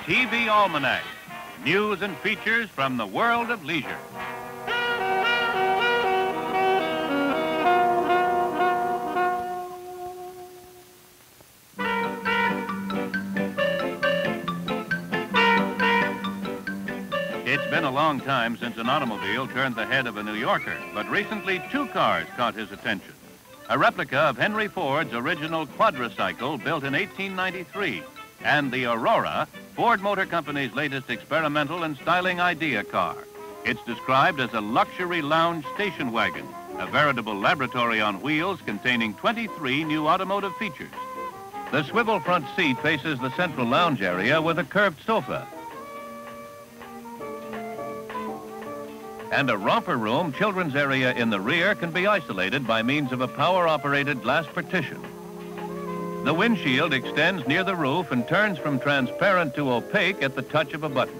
TV Almanac, news and features from the world of leisure. It's been a long time since an automobile turned the head of a New Yorker, but recently 2 cars caught his attention. A replica of Henry Ford's original quadracycle built in 1893, and the Aurora, Ford Motor Company's latest experimental and styling idea car. It's described as a luxury lounge station wagon, a veritable laboratory on wheels containing 23 new automotive features. The swivel front seat faces the central lounge area with a curved sofa. And a romper room children's area in the rear can be isolated by means of a power-operated glass partition. The windshield extends near the roof and turns from transparent to opaque at the touch of a button.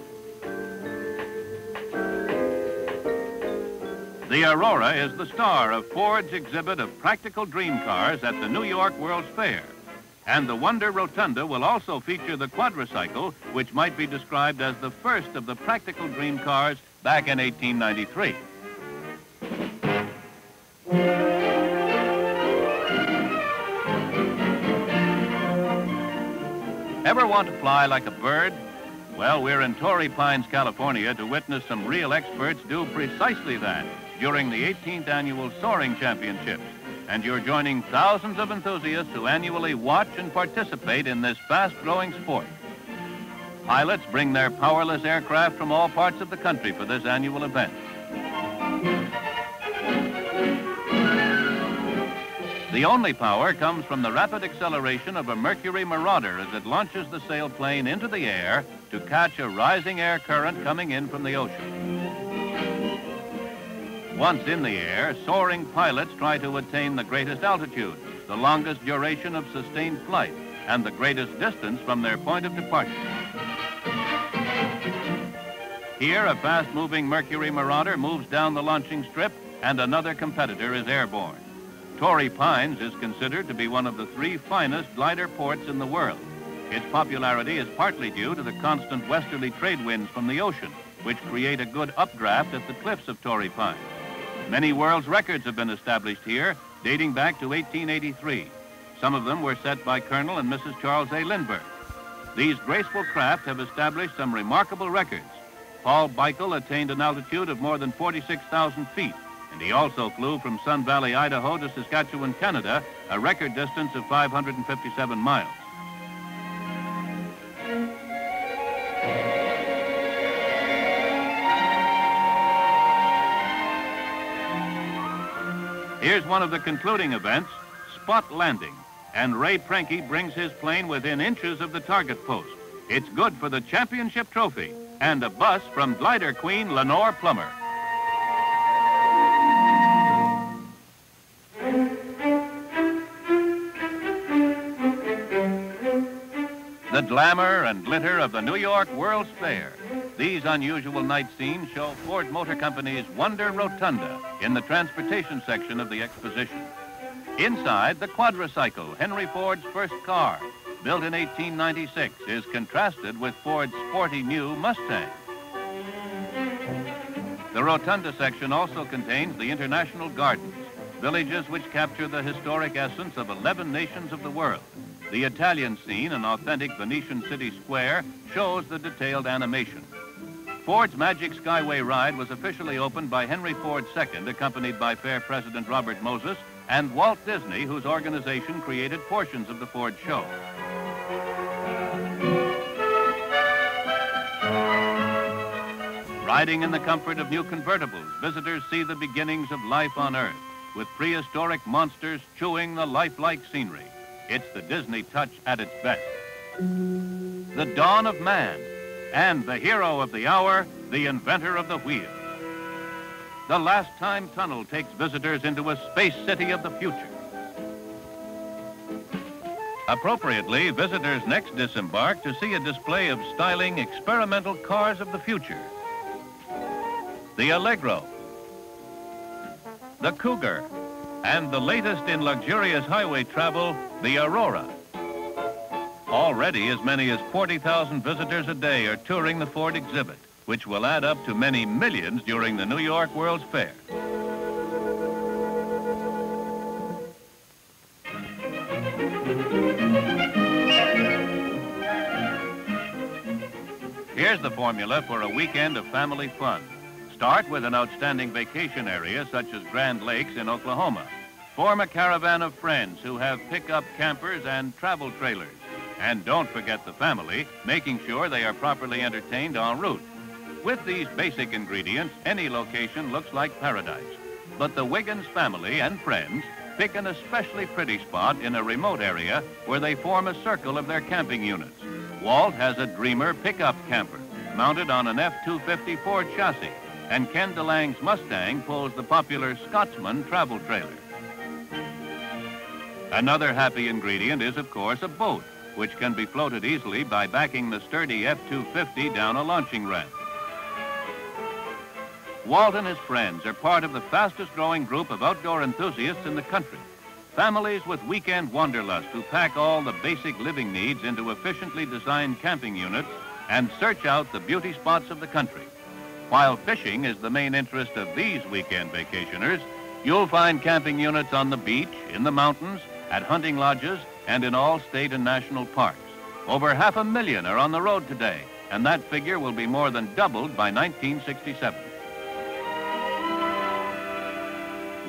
The Aurora is the star of Ford's exhibit of practical dream cars at the New York World's Fair. And the Wonder Rotunda will also feature the quadracycle, which might be described as the first of the practical dream cars back in 1893. Ever want to fly like a bird? Well, we're in Torrey Pines, California to witness some real experts do precisely that during the 18th annual Soaring Championships. And you're joining thousands of enthusiasts who annually watch and participate in this fast-growing sport. Pilots bring their powerless aircraft from all parts of the country for this annual event. The only power comes from the rapid acceleration of a Mercury Marauder as it launches the sailplane into the air to catch a rising air current coming in from the ocean. Once in the air, soaring pilots try to attain the greatest altitude, the longest duration of sustained flight, and the greatest distance from their point of departure. Here, a fast-moving Mercury Marauder moves down the launching strip, and another competitor is airborne. Torrey Pines is considered to be one of the 3 finest glider ports in the world. Its popularity is partly due to the constant westerly trade winds from the ocean, which create a good updraft at the cliffs of Torrey Pines. Many world's records have been established here, dating back to 1883. Some of them were set by Colonel and Mrs. Charles A. Lindbergh. These graceful craft have established some remarkable records. Paul Beichel attained an altitude of more than 46,000 feet, and he also flew from Sun Valley, Idaho to Saskatchewan, Canada, a record distance of 557 miles. Here's one of the concluding events, spot landing, and Ray Prinke brings his plane within inches of the target post. It's good for the championship trophy and a bus from glider queen Lenore Plummer. The glamour and glitter of the New York World's Fair. These unusual night scenes show Ford Motor Company's Wonder Rotunda in the transportation section of the exposition. Inside, the quadracycle, Henry Ford's first car, built in 1896, is contrasted with Ford's sporty new Mustang. The Rotunda section also contains the International Gardens, villages which capture the historic essence of 11 nations of the world. The Italian scene, an authentic Venetian city square, shows the detailed animation. Ford's Magic Skyway ride was officially opened by Henry Ford II, accompanied by Fair President Robert Moses and Walt Disney, whose organization created portions of the Ford show. Riding in the comfort of new convertibles, visitors see the beginnings of life on Earth, with prehistoric monsters chewing the lifelike scenery. It's the Disney touch at its best. The dawn of man, and the hero of the hour, the inventor of the wheel. The Last Time Tunnel takes visitors into a space city of the future. Appropriately, visitors next disembark to see a display of styling experimental cars of the future. the Allegro, the Cougar, and the latest in luxurious highway travel, the Aurora. Already as many as 40,000 visitors a day are touring the Ford exhibit, which will add up to many millions during the New York World's Fair. Here's the formula for a weekend of family fun. Start with an outstanding vacation area such as Grand Lakes in Oklahoma. Form a caravan of friends who have pickup campers and travel trailers. And don't forget the family, making sure they are properly entertained en route. With these basic ingredients, any location looks like paradise. But the Wiggins family and friends pick an especially pretty spot in a remote area where they form a circle of their camping units. Walt has a Dreamer pickup camper mounted on an F-250 Ford chassis, and Ken DeLange's Mustang pulls the popular Scotsman travel trailer. Another happy ingredient is, of course, a boat, which can be floated easily by backing the sturdy F-250 down a launching ramp. Walt and his friends are part of the fastest-growing group of outdoor enthusiasts in the country. Families with weekend wanderlust who pack all the basic living needs into efficiently designed camping units and search out the beauty spots of the country. While fishing is the main interest of these weekend vacationers, you'll find camping units on the beach, in the mountains, at hunting lodges, and in all state and national parks. Over 500,000 are on the road today, and that figure will be more than doubled by 1967.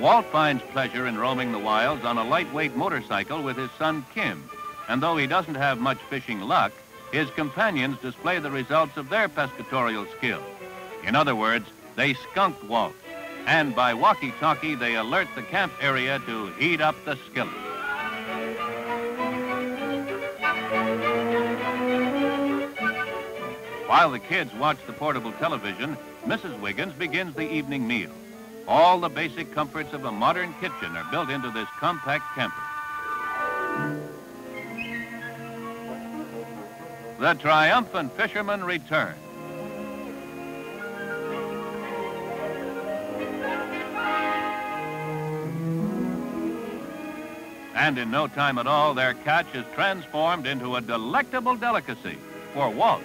Walt finds pleasure in roaming the wilds on a lightweight motorcycle with his son Kim, and though he doesn't have much fishing luck, his companions display the results of their pescatorial skill. In other words, they skunked Walt, and by walkie-talkie they alert the camp area to heat up the skillet. While the kids watch the portable television, Mrs. Wiggins begins the evening meal. All the basic comforts of a modern kitchen are built into this compact camper. The triumphant fishermen return. And in no time at all, their catch is transformed into a delectable delicacy for Walt.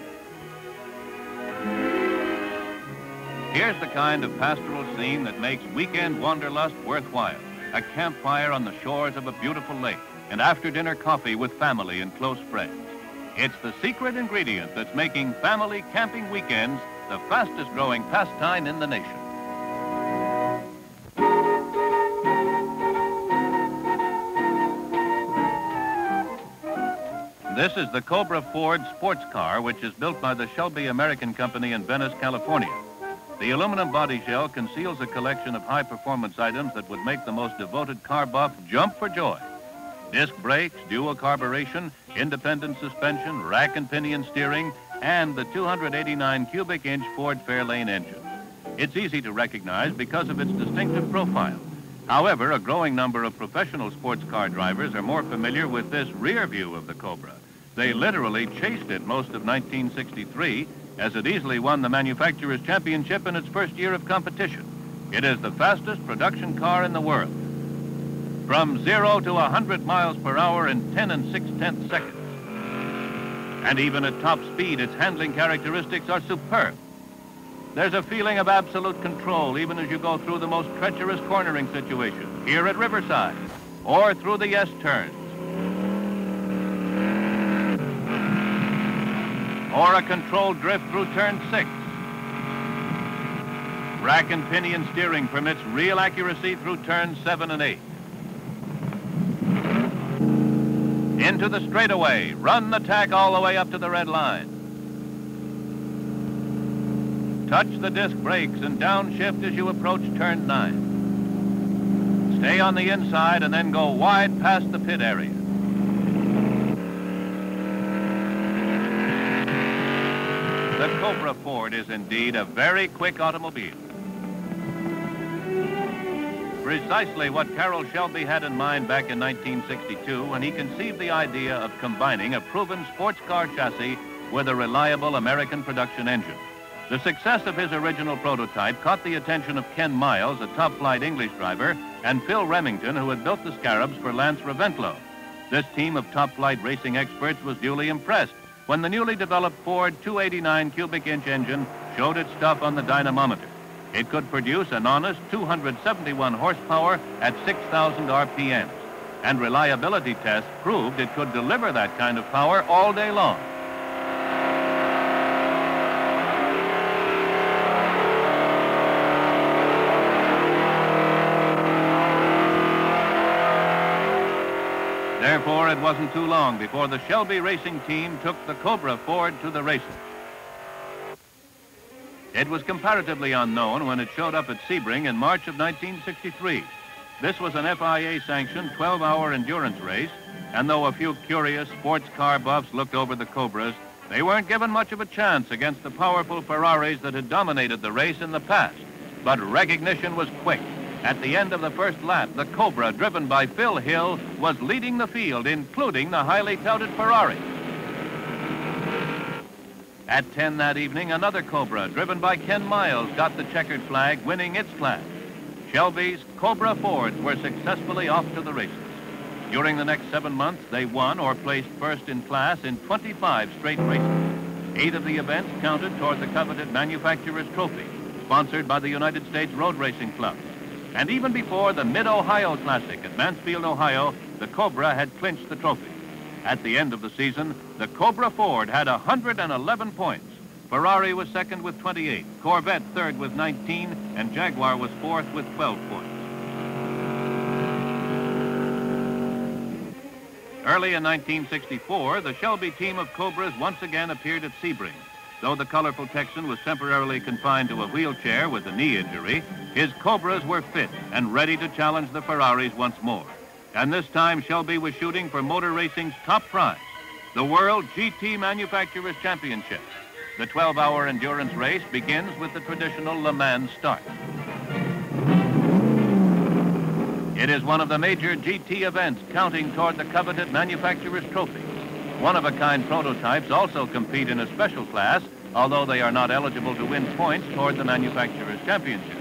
Here's the kind of pastoral scene that makes weekend wanderlust worthwhile. A campfire on the shores of a beautiful lake, and after-dinner coffee with family and close friends. It's the secret ingredient that's making family camping weekends the fastest-growing pastime in the nation. This is the Cobra-Ford sports car, which is built by the Shelby American Company in Venice, California. The aluminum body shell conceals a collection of high-performance items that would make the most devoted car buff jump for joy. Disc brakes, dual carburation, independent suspension, rack and pinion steering, and the 289 cubic inch Ford Fairlane engine. It's easy to recognize because of its distinctive profile. However, a growing number of professional sports car drivers are more familiar with this rear view of the Cobra. They literally chased it most of 1963, as it easily won the manufacturer's championship in its first year of competition. It is the fastest production car in the world. From 0 to 100 miles per hour in 10 6/10 seconds. And even at top speed, its handling characteristics are superb. There's a feeling of absolute control even as you go through the most treacherous cornering situations, here at Riverside, or through the S-turns. Or a controlled drift through turn 6. Rack and pinion steering permits real accuracy through turns 7 and 8. Into the straightaway, run the tack all the way up to the red line. Touch the disc brakes and downshift as you approach turn 9. Stay on the inside and then go wide past the pit area. The Cobra-Ford is indeed a very quick automobile. Precisely what Carroll Shelby had in mind back in 1962 when he conceived the idea of combining a proven sports car chassis with a reliable American production engine. The success of his original prototype caught the attention of Ken Miles, a top-flight English driver, and Phil Remington, who had built the Scarabs for Lance Reventlow. This team of top-flight racing experts was duly impressed when the newly developed Ford 289 cubic inch engine showed its stuff on the dynamometer. It could produce an honest 271 horsepower at 6,000 RPMs, and reliability tests proved it could deliver that kind of power all day long. Therefore, it wasn't too long before the Shelby racing team took the Cobra-Ford to the races. It was comparatively unknown when it showed up at Sebring in March of 1963. This was an FIA-sanctioned 12-hour endurance race, and though a few curious sports car buffs looked over the Cobras, they weren't given much of a chance against the powerful Ferraris that had dominated the race in the past. But recognition was quick. At the end of the first lap, the Cobra, driven by Phil Hill, was leading the field, including the highly touted Ferrari. At 10 that evening, another Cobra, driven by Ken Miles, got the checkered flag, winning its class. Shelby's Cobra-Fords were successfully off to the races. During the next 7 months, they won or placed first in class in 25 straight races. 8 of the events counted toward the coveted Manufacturer's Trophy, sponsored by the United States Road Racing Club. And even before the Mid-Ohio Classic at Mansfield, Ohio, the Cobra had clinched the trophy. At the end of the season, the Cobra-Ford had 111 points. Ferrari was second with 28, Corvette third with 19, and Jaguar was fourth with 12 points. Early in 1964, the Shelby team of Cobras once again appeared at Sebring. Though the colorful Texan was temporarily confined to a wheelchair with a knee injury, his Cobras were fit and ready to challenge the Ferraris once more. And this time, Shelby was shooting for motor racing's top prize, the World GT Manufacturers Championships. The 12-hour endurance race begins with the traditional Le Mans start. It is one of the major GT events counting toward the coveted Manufacturer's Trophy. One-of-a-kind prototypes also compete in a special class, although they are not eligible to win points toward the Manufacturer's Championship.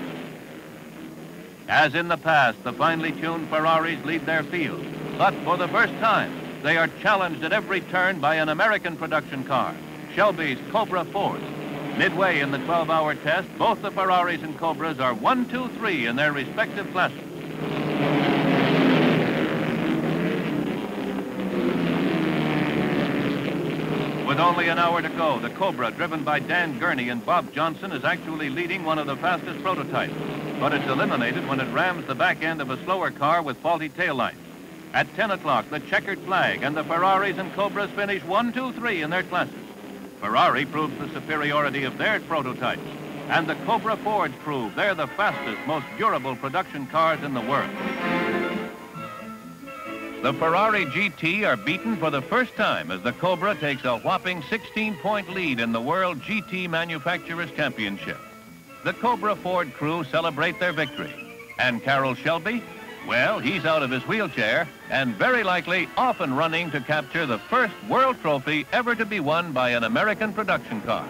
As in the past, the finely tuned Ferraris lead their field, but for the first time, they are challenged at every turn by an American production car, Shelby's Cobra-Ford. Midway in the 12-hour test, both the Ferraris and Cobras are 1, 2, 3 in their respective classes. With only an hour to go, the Cobra, driven by Dan Gurney and Bob Johnson, is actually leading one of the fastest prototypes. But it's eliminated when it rams the back end of a slower car with faulty taillights. At 10 o'clock, the checkered flag, and the Ferraris and Cobras finish 1, 2, 3 in their classes. Ferrari proves the superiority of their prototypes, and the Cobra-Fords prove they're the fastest, most durable production cars in the world. The Ferrari GT are beaten for the first time as the Cobra takes a whopping 16-point lead in the World GT Manufacturers Championship. The Cobra-Ford crew celebrate their victory. And Carroll Shelby? Well, he's out of his wheelchair and very likely off and running to capture the first world trophy ever to be won by an American production car.